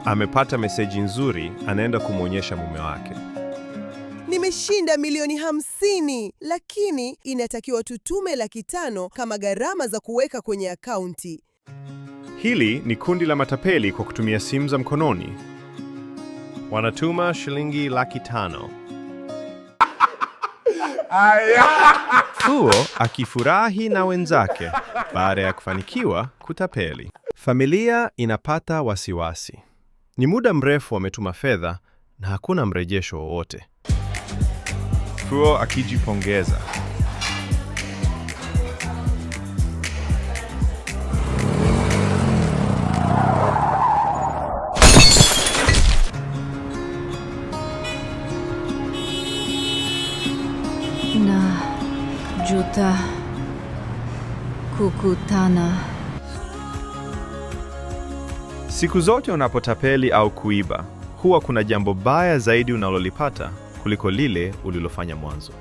Amepata meseji nzuri, anaenda kumwonyesha mume wake. Nimeshinda milioni 50, lakini inatakiwa tutume 500,000 kama gharama za kuweka kwenye akaunti. Hili ni kundi la matapeli kwa kutumia simu za mkononi. Wanatuma shilingi 500,000. Fuo akifurahi na wenzake baada ya kufanikiwa kutapeli. Familia inapata wasiwasi. Ni muda mrefu wametuma fedha na hakuna mrejesho wowote. Fuo akijipongeza. Na juta kukutana. Siku zote unapotapeli au kuiba, huwa kuna jambo baya zaidi unalolipata kuliko lile ulilofanya mwanzo.